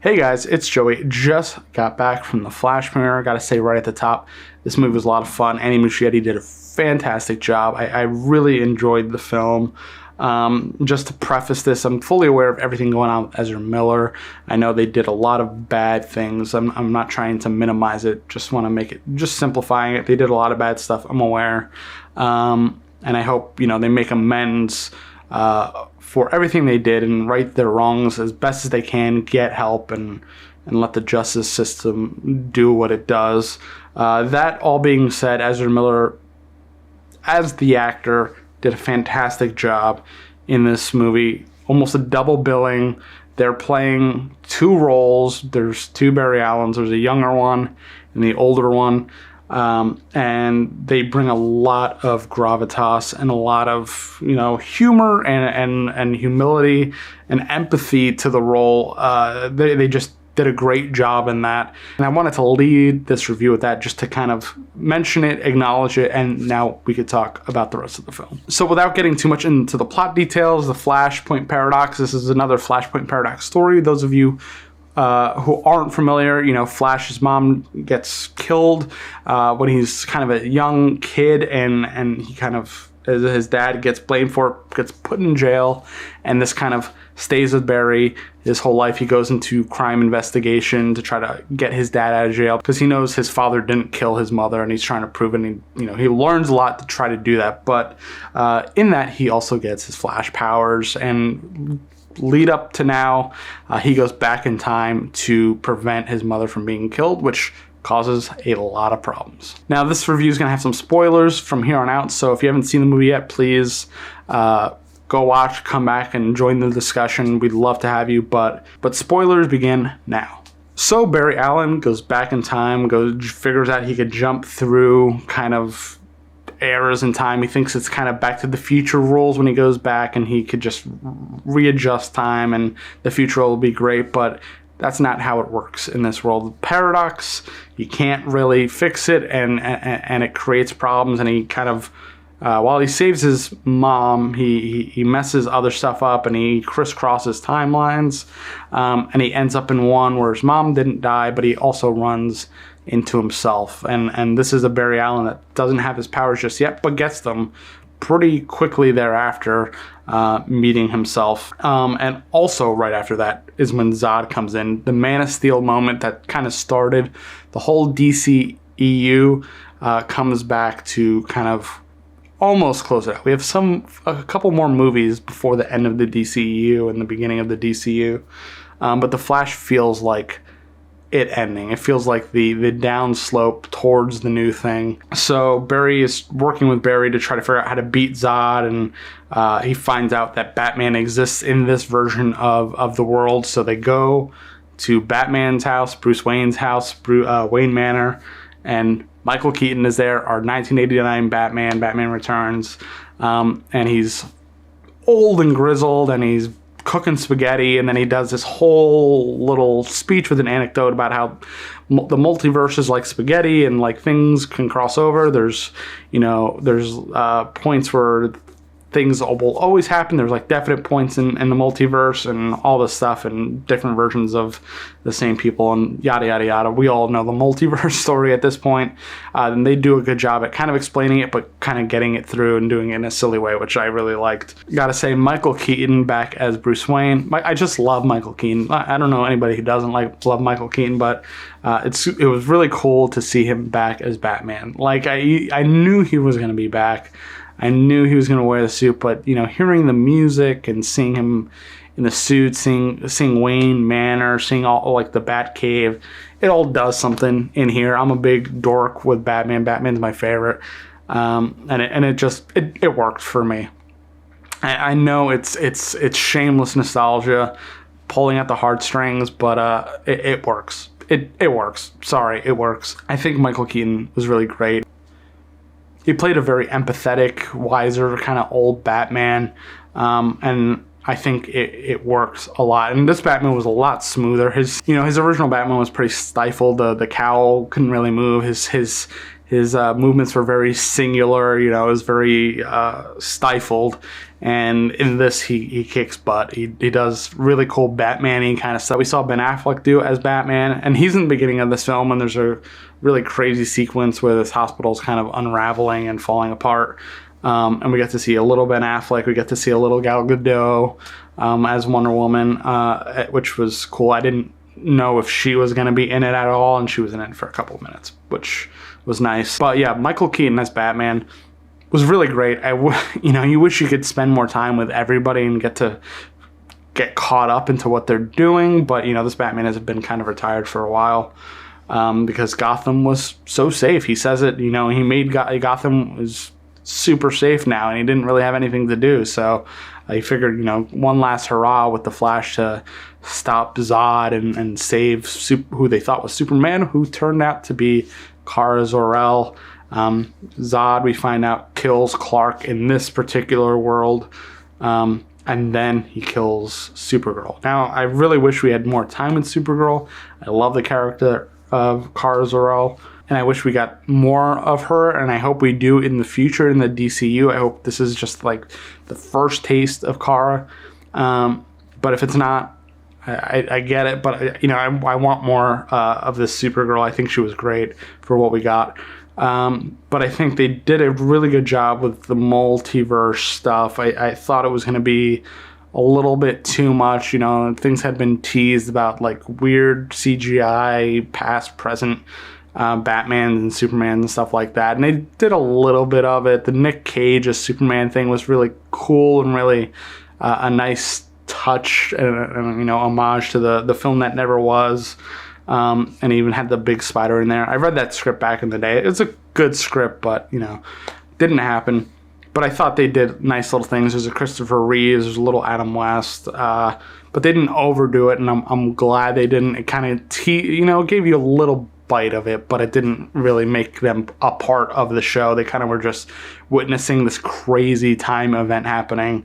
Hey guys, it's Joey. Just got back from the Flash premiere. Gotta say right at the top, this movie was a lot of fun. Andy Muschietti did a fantastic job. I really enjoyed the film. Just to preface this, I'm fully aware of everything going on with Ezra Miller. I know they did a lot of bad things. I'm not trying to minimize it. Just want to make it, just simplifying it. They did a lot of bad stuff. I'm aware. And I hope, they make amends for everything they did and right their wrongs as best as they can, get help, and let the justice system do what it does. That all being said, Ezra Miller, as the actor, did a fantastic job in this movie. Almost a double billing. They're playing two roles. There's two Barry Allens. There's a younger one and the older one. And they bring a lot of gravitas and a lot of, humor and humility and empathy to the role. They just did a great job in that. And I wanted to lead this review with that, just to kind of mention it, acknowledge it, and now we could talk about the rest of the film. So without getting too much into the plot details, the Flashpoint Paradox, this is another Flashpoint Paradox story. Those of you who aren't familiar, Flash's mom gets killed when he's kind of a young kid, and he kind of, his dad gets blamed for it, gets put in jail, and this kind of stays with Barry his whole life. He goes into crime investigation to try to get his dad out of jail because he knows his father didn't kill his mother, and he's trying to prove it. And he learns a lot to try to do that, but in that he also gets his Flash powers, and lead up to now, he goes back in time to prevent his mother from being killed, which causes a lot of problems. Now, this review is going to have some spoilers from here on out, so if you haven't seen the movie yet, please go watch, come back, and join the discussion. We'd love to have you, but spoilers begin now. So Barry Allen goes back in time, figures out he could jump through kind of eras in time. He thinks it's kind of Back to the Future rules when he goes back, and he could just readjust time and the future will be great, but that's not how it works in this world. Paradox, you can't really fix it, and it creates problems, and he kind of, while he saves his mom, he messes other stuff up, and he crisscrosses timelines, and he ends up in one where his mom didn't die, but he also runs into himself. And this is a Barry Allen that doesn't have his powers just yet, but gets them pretty quickly thereafter, meeting himself. And also right after that is when Zod comes in. The Man of Steel moment that kind of started the whole DCEU comes back to kind of almost close it out. We have a couple more movies before the end of the DCEU and the beginning of the DCU. But The Flash feels like it ending. It feels like the downslope towards the new thing. So Barry is working with Barry to try to figure out how to beat Zod, and he finds out that Batman exists in this version of the world. So they go to Batman's house, Bruce Wayne's house, Wayne Manor, and Michael Keaton is there, our 1989 Batman Returns, and he's old and grizzled, and he's cooking spaghetti, and then he does this whole little speech with an anecdote about how the multiverse is like spaghetti, and like things can cross over. There's points where things will always happen. There's like definite points in the multiverse and all this stuff, and different versions of the same people, and yada yada yada. We all know the multiverse story at this point, and they do a good job at kind of explaining it, but kind of getting it through and doing it in a silly way, which I really liked. Gotta say, Michael Keaton back as Bruce Wayne. I just love Michael Keaton. I don't know anybody who doesn't love Michael Keaton, but it was really cool to see him back as Batman. Like I knew he was going to be back. I knew he was going to wear the suit, but hearing the music and seeing him in the suit, seeing Wayne Manor, seeing all like the Batcave, it all does something in here. I'm a big dork with Batman. Batman's my favorite, and it worked for me. I know it's shameless nostalgia, pulling at the heartstrings, but it works. It works. Sorry, it works. I think Michael Keaton was really great. He played a very empathetic, wiser, kind of old Batman, and I think it works a lot. And this Batman was a lot smoother. His original Batman was pretty stifled. The cowl couldn't really move. His movements were very singular. It was very stifled. And in this, he kicks butt. He does really cool Batman-y kind of stuff. We saw Ben Affleck do as Batman, and he's in the beginning of this film, and there's a really crazy sequence where this hospital's kind of unraveling and falling apart. And we get to see a little Ben Affleck. We get to see a little Gal Gadot as Wonder Woman, which was cool. I didn't know if she was going to be in it at all, and she was in it for a couple of minutes, which was nice. But yeah, Michael Keaton as Batman was really great. You wish you could spend more time with everybody and get caught up into what they're doing. But this Batman has been kind of retired for a while because Gotham was so safe. He says it. He made Gotham is super safe now, and he didn't really have anything to do. So he figured, one last hurrah with the Flash to stop Zod and save who they thought was Superman, who turned out to be Kara Zor-El. Zod, we find out, kills Clark in this particular world, and then he kills Supergirl. Now, I really wish we had more time with Supergirl. I love the character of Kara Zor-El, and I wish we got more of her, and I hope we do in the future in the DCU. I hope this is just like the first taste of Kara, but if it's not, I get it, but I want more of this Supergirl. I think she was great for what we got. But I think they did a really good job with the multiverse stuff. I thought it was going to be a little bit too much. Things had been teased about like weird CGI, past, present Batman and Superman and stuff like that. And they did a little bit of it. The Nick Cage as Superman thing was really cool and really a nice touch and homage to the film that never was. And even had the big spider in there. I read that script back in the day. It's a good script, but didn't happen. But I thought they did nice little things. There's a Christopher Reeves, there's a little Adam West, but they didn't overdo it, and I'm glad they didn't. It kind of gave you a little bite of it, but it didn't really make them a part of the show. They kind of were just witnessing this crazy time event happening,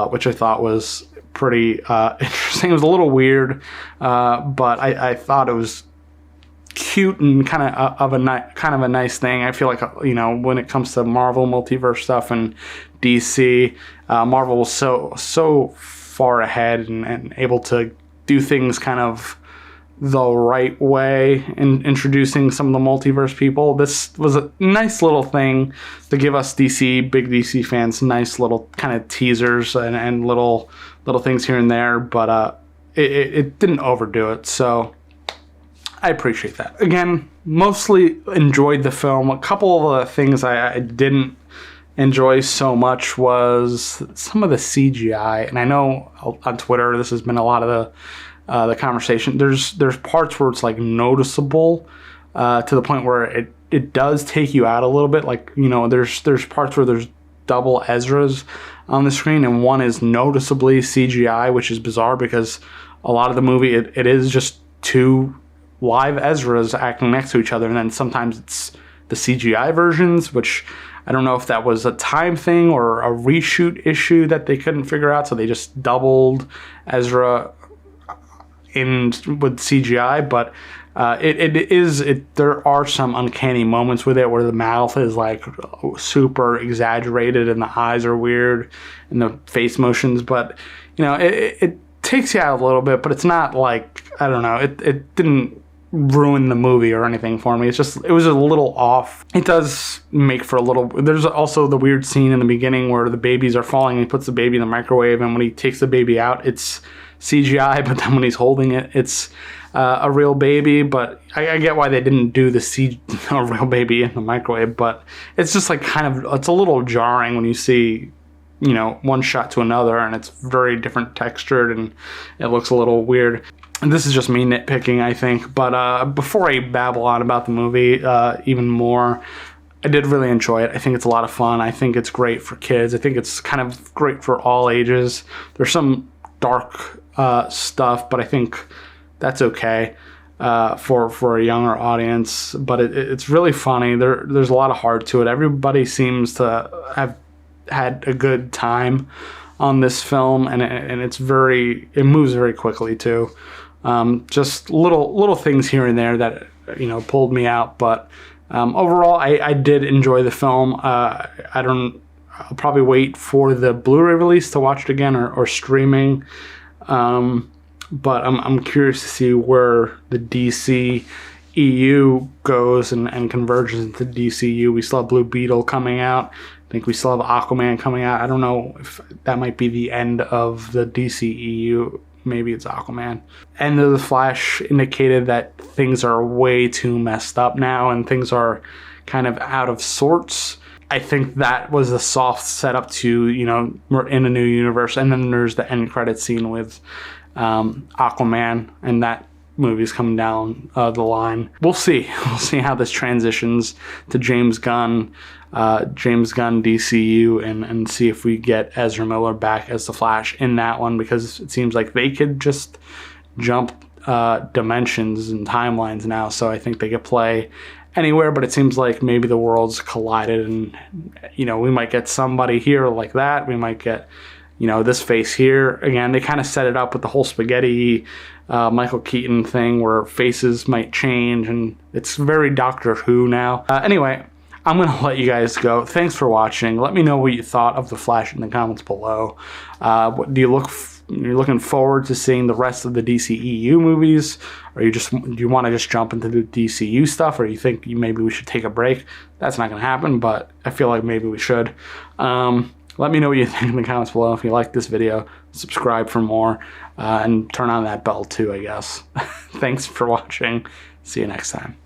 which I thought was pretty interesting. It was a little weird, but I thought it was cute and kind of a nice thing. I feel like when it comes to Marvel multiverse stuff and DC, Marvel was so far ahead and able to do things kind of the right way in introducing some of the multiverse people. This was a nice little thing to give us big DC fans, nice little kind of teasers and little things here and there, but it didn't overdo it, so I appreciate that. Again, mostly enjoyed the film. A couple of the things I didn't enjoy so much was some of the CGI, and I know on Twitter this has been a lot of the conversation. There's parts where it's like noticeable to the point where it does take you out a little bit. Like there's parts where there's double Ezras on the screen, and one is noticeably CGI, which is bizarre because a lot of the movie it is just two live Ezras acting next to each other, and then sometimes it's the CGI versions, which I don't know if that was a time thing or a reshoot issue that they couldn't figure out, so they just doubled Ezra in with CGI, but there are some uncanny moments with it where the mouth is like super exaggerated and the eyes are weird and the face motions, but it takes you out a little bit, but it's not like, I don't know, it didn't ruin the movie or anything for me. It was a little off. It does make for a little. There's also the weird scene in the beginning where the babies are falling and he puts the baby in the microwave, and when he takes the baby out, it's CGI, but then when he's holding it, it's a real baby. But I get why they didn't do a real baby in the microwave, but it's just like it's a little jarring when you see one shot to another, and it's very different textured and it looks a little weird. And this is just me nitpicking, I think. But before I babble on about the movie even more, I did really enjoy it. I think it's a lot of fun. I think it's great for kids. I think it's kind of great for all ages. There's some dark stuff, but I think that's okay for a younger audience. But it's really funny. There's a lot of heart to it. Everybody seems to have had a good time on this film, and it moves very quickly too. Just little things here and there that pulled me out, but overall I did enjoy the film. I'll probably wait for the Blu-ray release to watch it again, or streaming. But I'm curious to see where the DC EU goes and converges into DCU. We still have Blue Beetle coming out. I think we still have Aquaman coming out. I don't know if that might be the end of the DCEU. Maybe it's Aquaman. End of the Flash indicated that things are way too messed up now and things are kind of out of sorts. I think that was a soft setup to, you know, we're in a new universe. And then there's the end credit scene with Aquaman, and that movie's coming down the line. We'll see. We'll see how this transitions to James Gunn DCU, and see if we get Ezra Miller back as the Flash in that one, because it seems like they could just jump dimensions and timelines now. So I think they could play anywhere, but it seems like maybe the worlds collided, and, you know, we might get somebody here like that. We might get, you know, this face here. Again, they kind of set it up with the whole spaghetti Michael Keaton thing where faces might change, and it's very Doctor Who now. Anyway, I'm going to let you guys go. Thanks for watching. Let me know what you thought of The Flash in the comments below. What do you you're looking forward to seeing the rest of the DCEU movies? Or do you want to just jump into the DCU stuff? Or you think maybe we should take a break? That's not going to happen, but I feel like maybe we should. Let me know what you think in the comments below. If you like this video, subscribe for more, and turn on that bell too, I guess. Thanks for watching. See you next time.